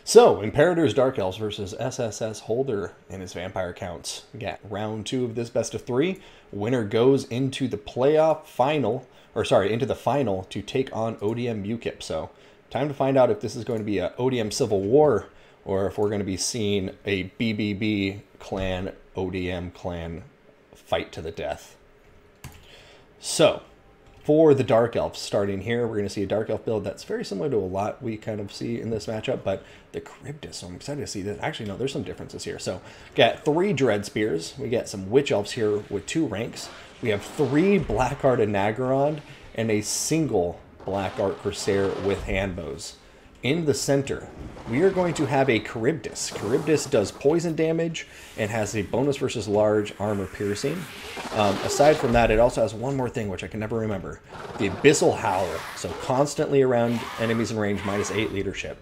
So, Imperator's Dark Elves versus SSS Holder and his Vampire Counts. We got round 2 of this best of 3. Winner goes into the playoff final, or sorry, into the final to take on ODM UKIP. So, time to find out if this is going to be a ODM Civil War or if we're going to be seeing a BBB clan, ODM clan fight to the death. So, for the Dark Elves, starting here, we're going to see a Dark Elf build that's very similar to a lot we kind of see in this matchup, but the Charybdis, so I'm excited to see this. Actually, no, there's some differences here. So, got 3 Dread Spears. We get some Witch Elves here with 2 ranks. We have 3 Blackguard Anagorond and a single Blackguard Corsair with handbows. In the center, we are going to have a Charybdis. Charybdis does poison damage and has a bonus versus large armor piercing. Aside from that, it also has one more thing, which I can never remember. The Abyssal Howler. So constantly around enemies in range, -8 leadership.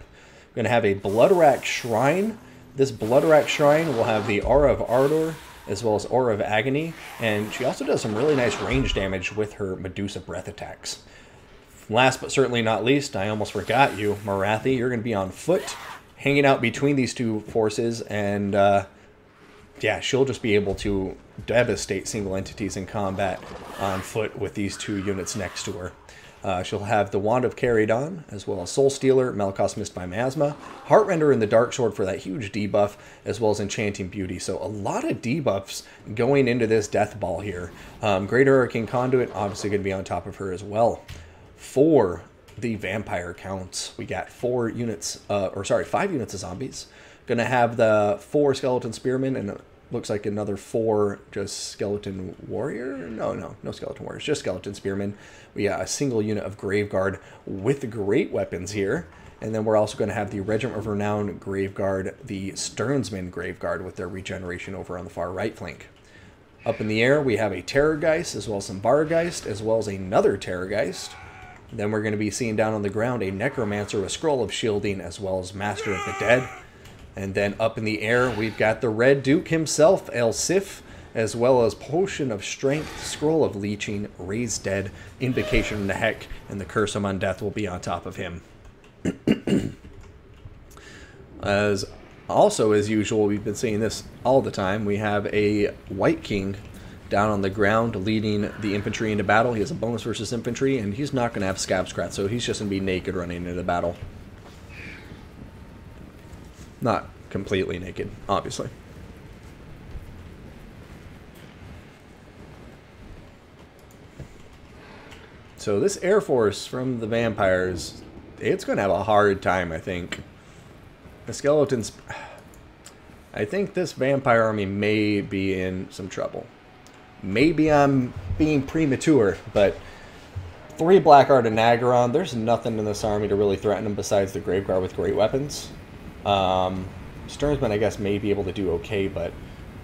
We're going to have a Bloodrack Shrine. This Bloodrack Shrine will have the Aura of Ardor as well as Aura of Agony. And she also does some really nice range damage with her Medusa Breath attacks. Last but certainly not least, I almost forgot you, Marathi. You're going to be on foot, hanging out between these 2 forces, and yeah, she'll just be able to devastate single entities in combat on foot with these 2 units next to her. She'll have the Wand of Caridon, as well as Soul Stealer, Malakos Mist by Miasma, Heartrender, and the Dark Sword for that huge debuff, as well as Enchanting Beauty. So a lot of debuffs going into this Death Ball here. Greater Hurricane Conduit, obviously going to be on top of her as well. For the Vampire Counts, we got 5 units of zombies. Gonna have the 4 Skeleton Spearmen, and it looks like another 4 just Skeleton Warrior? No Skeleton Warriors, just Skeleton Spearmen. We got a single unit of Graveguard with great weapons here. And then we're also going to have the Regiment of Renown Graveguard, the Sternsman Graveguard with their regeneration over on the far right flank. Up in the air, we have a Terrorgeist, as well as some Bargeist, as well as another Terrorgeist. Then we're going to be seeing down on the ground a Necromancer with Scroll of Shielding, as well as Master of the Dead. And then up in the air, we've got the Red Duke himself, El Sif, as well as Potion of Strength, Scroll of Leeching, Raised Dead, Invocation of Nehek, and the Curse of Undeath will be on top of him. As usual, we've been seeing this all the time, we have a White King down on the ground leading the infantry into battle. He has a bonus versus infantry, and he's not going to have Scab Scrat, so he's just going to be naked running into battle. Not completely naked, obviously. So this Air Force from the Vampires, it's going to have a hard time, I think. The Skeletons... I think this Vampire army may be in some trouble. Maybe I'm being premature, but 3 Blackguard and Nagaron, there's nothing in this army to really threaten them besides the Graveguard with great weapons. Sternsman, I guess, may be able to do okay, but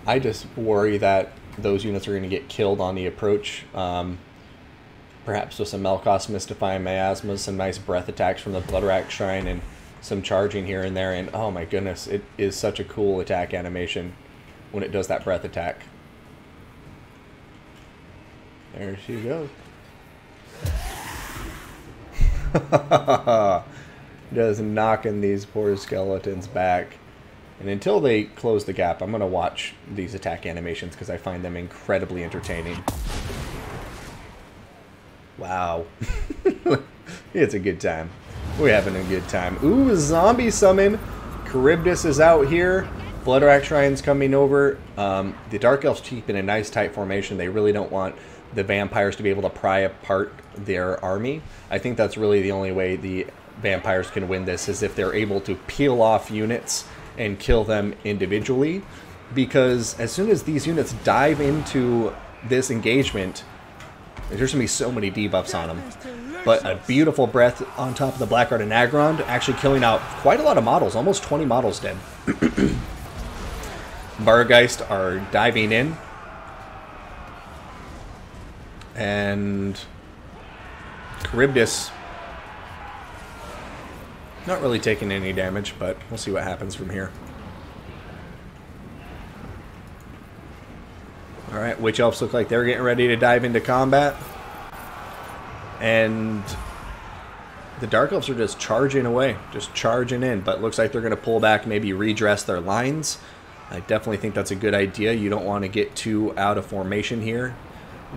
I just worry that those units are going to get killed on the approach. Perhaps with some Malakos Mystifying Miasmas, some nice breath attacks from the Bloodrack Shrine, and some charging here and there. And oh my goodness, it is such a cool attack animation when it does that breath attack. There she goes. Just knocking these poor skeletons back. And until they close the gap, I'm going to watch these attack animations because I find them incredibly entertaining. Wow. It's a good time. We're having a good time. Ooh, zombie summon. Charybdis is out here. Bloodrack Shrine's coming over. The Dark Elves keep in a nice tight formation. They really don't want the vampires to be able to pry apart their army. I think that's really the only way the vampires can win this, is if they're able to peel off units and kill them individually. Because as soon as these units dive into this engagement, there's going to be so many debuffs on them. But a beautiful breath on top of the Blackguard and Nagaron, actually killing out quite a lot of models, almost 20 models dead. Bargeist are diving in. And Charybdis not really taking any damage, but we'll see what happens from here. Alright, Witch Elves look like they're getting ready to dive into combat. And the Dark Elves are just charging away, just charging in, but looks like they're going to pull back, maybe redress their lines. I definitely think that's a good idea. You don't want to get too out of formation here.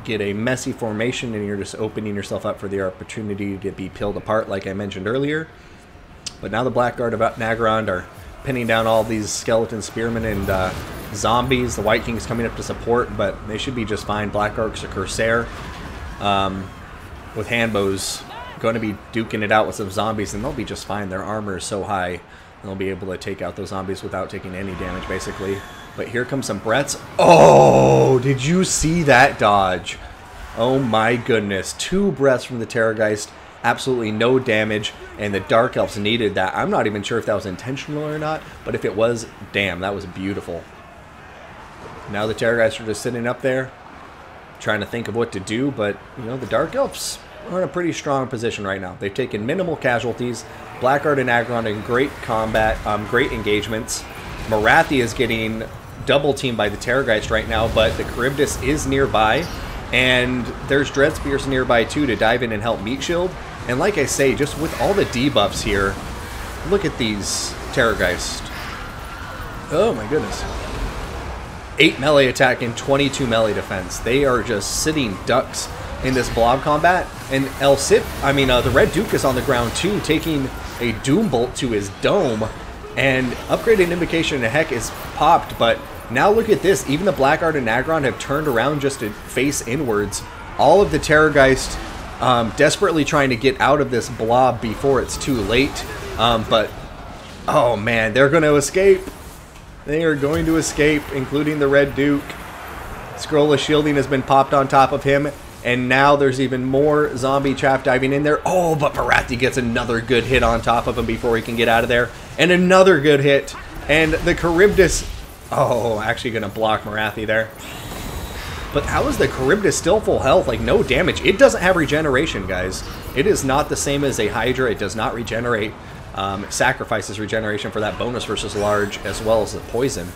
Get a messy formation, and you're just opening yourself up for the opportunity to be peeled apart, like I mentioned earlier. But now the Blackguard of Nagrand are pinning down all these skeleton spearmen and zombies. The White King's coming up to support, but they should be just fine. Blackguard's a Corsair with handbows going to be duking it out with some zombies, and they'll be just fine. Their armor is so high, they'll be able to take out those zombies without taking any damage, basically. But here comes some Bretts. Oh, did you see that dodge? Oh my goodness. 2 breaths from the Terrorgeist. Absolutely no damage, and the Dark Elves needed that. I'm not even sure if that was intentional or not, but if it was, damn, that was beautiful. Now the Terrorgeist are just sitting up there, trying to think of what to do, but, you know, the Dark Elves are in a pretty strong position right now. They've taken minimal casualties. Blackguard and Aggron in great combat, great engagements. Morathi is getting double teamed by the Terrorgeist right now, but the Charybdis is nearby, and there's Dread Spears nearby too to dive in and help Meat Shield. And like I say, just with all the debuffs here, look at these Terrorgeist. Oh my goodness. 8 melee attack and 22 melee defense. They are just sitting ducks in this blob combat. And the Red Duke is on the ground too, taking a Doom Bolt to his dome. And upgraded Invocation and Heck is popped, but now look at this. Even the Blackguard and Aggron have turned around just to face inwards. All of the Terrorgeist desperately trying to get out of this blob before it's too late. But, oh man, they're going to escape. They are going to escape, including the Red Duke. Scroll of Shielding has been popped on top of him. And now there's even more zombie chaff diving in there. Oh, but Morathi gets another good hit on top of him before he can get out of there. And another good hit. And the Charybdis... Oh, actually going to block Morathi there. But how is the Charybdis still full health? Like, no damage. It doesn't have regeneration, guys. It is not the same as a Hydra. It does not regenerate. It sacrifices regeneration for that bonus versus large, as well as the poison.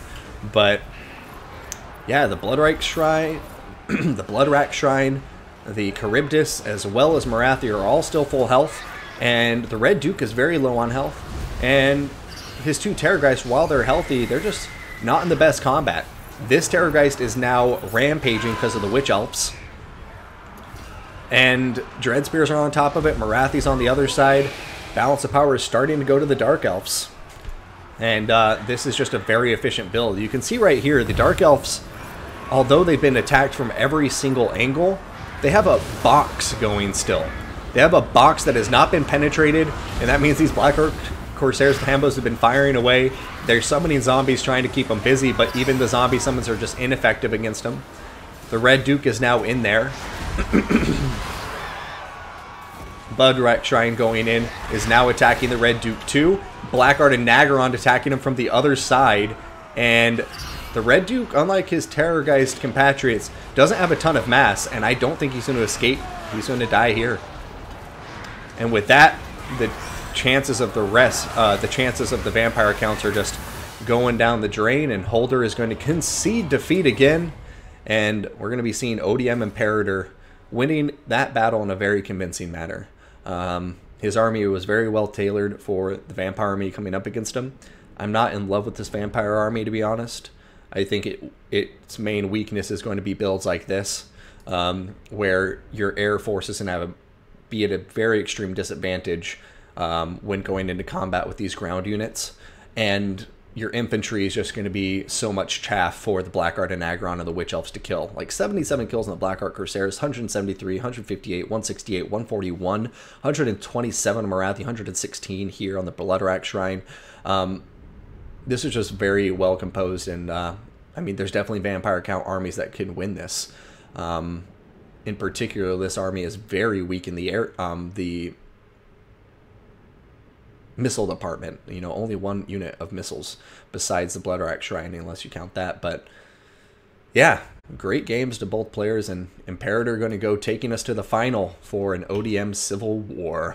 But, yeah, the Bloodrake Shrine... the Bloodrack Shrine... The Charybdis, as well as Morathi, are all still full health, and the Red Duke is very low on health, and his 2 Terrorgeist, while they're healthy, they're just not in the best combat. This Terrorgeist is now rampaging because of the Witch Elves, and Dread Spears are on top of it, Morathi's on the other side. Balance of power is starting to go to the Dark Elves, and this is just a very efficient build. You can see right here, the Dark Elves, although they've been attacked from every single angle, they have a box going still. They have a box that has not been penetrated, and that means these Blackguard Corsairs, the Hambos, have been firing away. They're summoning zombies trying to keep them busy, but even the zombie summons are just ineffective against them. The Red Duke is now in there. Bloodrack Shrine going in is now attacking the Red Duke too. Blackguard and Nagrand attacking him from the other side, and the Red Duke, unlike his Terrorgeist compatriots, doesn't have a ton of mass, and I don't think he's going to escape. He's going to die here. And with that, the chances of the chances of the vampire counts are just going down the drain, and Holder is going to concede defeat again, and we're going to be seeing ODM Imperator winning that battle in a very convincing manner. His army was very well tailored for the vampire army coming up against him. I'm not in love with this vampire army, to be honest. I think its main weakness is going to be builds like this, where your air force is going to be at a very extreme disadvantage when going into combat with these ground units, and your infantry is just going to be so much chaff for the Blackguard and Aggron and the Witch Elves to kill. Like 77 kills on the Blackguard Corsairs, 173, 158, 168, 141, 127 Morathi, 116 here on the Bloodrack Shrine. This is just very well composed, and I mean, there's definitely vampire count armies that can win this. In particular, this army is very weak in the air, the missile department. You know, only 1 unit of missiles besides the Bloodrack Shrine, unless you count that. But yeah, great games to both players, and Imperator going to go taking us to the final for an ODM Civil War.